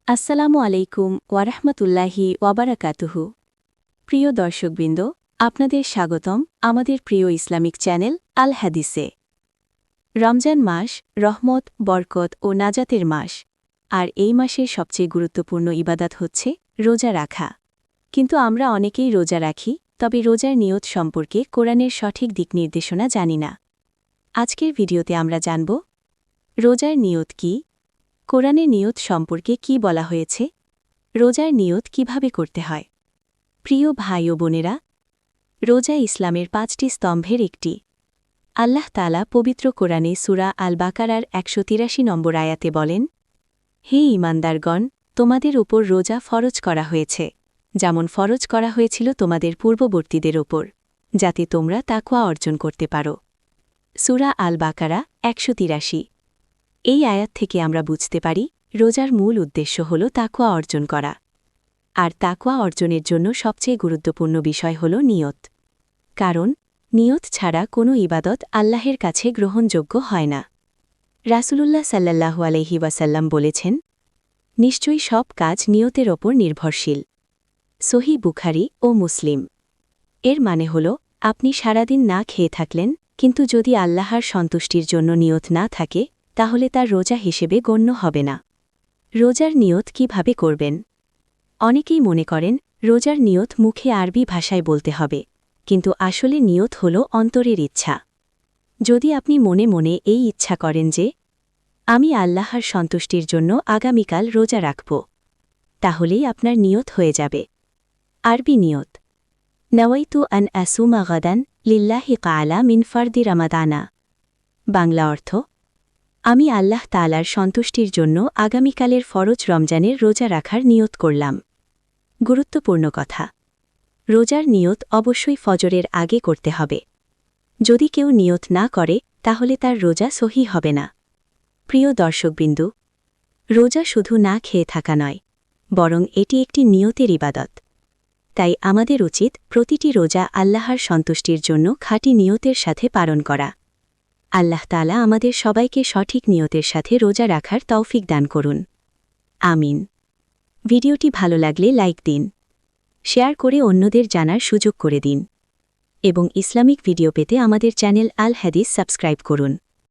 আসসালামু আলাইকুম ওয়ারাহমাতুল্লাহি ওয়াবারাকাতুহু। প্রিয় দর্শকবৃন্দ, আপনাদের স্বাগতম আমাদের প্রিয় ইসলামিক চ্যানেল আল হাদিসে। রমজান মাস রহমত, বরকত ও নাজাতের মাস, আর এই মাসের সবচেয়ে গুরুত্বপূর্ণ ইবাদত হচ্ছে রোজা রাখা। কিন্তু আমরা অনেকেই রোজা রাখি, তবে রোজার নিয়ত সম্পর্কে কোরআনের সঠিক দিক নির্দেশনা জানি না। আজকের ভিডিওতে আমরা জানব রোজার নিয়ত কি, কোরআনের নিয়ত সম্পর্কে কি বলা হয়েছে, রোজার নিয়ত কিভাবে করতে হয়। প্রিয় ভাই ও বোনেরা, রোজা ইসলামের ৫টি স্তম্ভের একটি। আল্লাহ তাআলা পবিত্র কোরআনে সূরা আল বাকারার ১৮৩ নম্বর আয়াতে বলেন, হে ঈমানদারগণ, তোমাদের ওপর রোজা ফরজ করা হয়েছে, যেমন ফরজ করা হয়েছিল তোমাদের পূর্ববর্তীদের ওপর, যাতে তোমরা তাকওয়া অর্জন করতে পারো। সূরা আল বাকারা ১৮৩। এই আয়াত থেকে আমরা বুঝতে পারি রোজার মূল উদ্দেশ্য হল তাকওয়া অর্জন করা। আর তাকওয়া অর্জনের জন্য সবচেয়ে গুরুত্বপূর্ণ বিষয় হল নিয়ত। কারণ নিয়ত ছাড়া কোনো ইবাদত আল্লাহের কাছে গ্রহণযোগ্য হয় না। রাসূলুল্লাহ সাল্লাল্লাহু আলাইহি ওয়াসাল্লাম বলেছেন, নিশ্চয়ই সব কাজ নিয়তের ওপর নির্ভরশীল। সহিহ বুখারী ও মুসলিম। এর মানে হল, আপনি সারাদিন না খেয়ে থাকলেন, কিন্তু যদি আল্লাহর সন্তুষ্টির জন্য নিয়ত না থাকে, তাহলে তার রোজা হিসেবে গণ্য হবে না। রোজার নিয়ত কিভাবে করবেন? অনেকেই মনে করেন রোজার নিয়ত মুখে আরবি ভাষায় বলতে হবে, কিন্তু আসলে নিয়ত হল অন্তরের ইচ্ছা। যদি আপনি মনে মনে এই ইচ্ছা করেন যে আমি আল্লাহর সন্তুষ্টির জন্য আগামীকাল রোজা রাখব, তাহলেই আপনার নিয়ত হয়ে যাবে। আরবি নিয়ত: নাওয়াইতু আন আসুমা গাদান লিল্লাহি তাআলা মিন ফারদি রামাদানা। বাংলা অর্থ: আমি আল্লাহ তাআলার সন্তুষ্টির জন্য আগামীকালের ফরজ রমজানের রোজা রাখার নিয়ত করলাম। গুরুত্বপূর্ণ কথা, রোজার নিয়ত অবশ্যই ফজরের আগে করতে হবে। যদি কেউ নিয়ত না করে, তাহলে তার রোজা সহিহ হবে না। প্রিয় দর্শকবিন্দু, রোজা শুধু না খেয়ে থাকা নয়, বরং এটি একটি নিয়তের ইবাদত। তাই আমাদের উচিত প্রতিটি রোজা আল্লাহর সন্তুষ্টির জন্য খাঁটি নিয়তের সাথে পালন করা। আল্লাহ তাআলা আমাদের সবাইকে সঠিক নিয়তের সাথে রোজা রাখার তৌফিক দান করুন। আমিন। ভিডিওটি ভালো লাগলে লাইক দিন, শেয়ার করে অন্যদের জানার সুযোগ করে দিন, এবং ইসলামিক ভিডিও পেতে আমাদের চ্যানেল আল হাদিস সাবস্ক্রাইব করুন।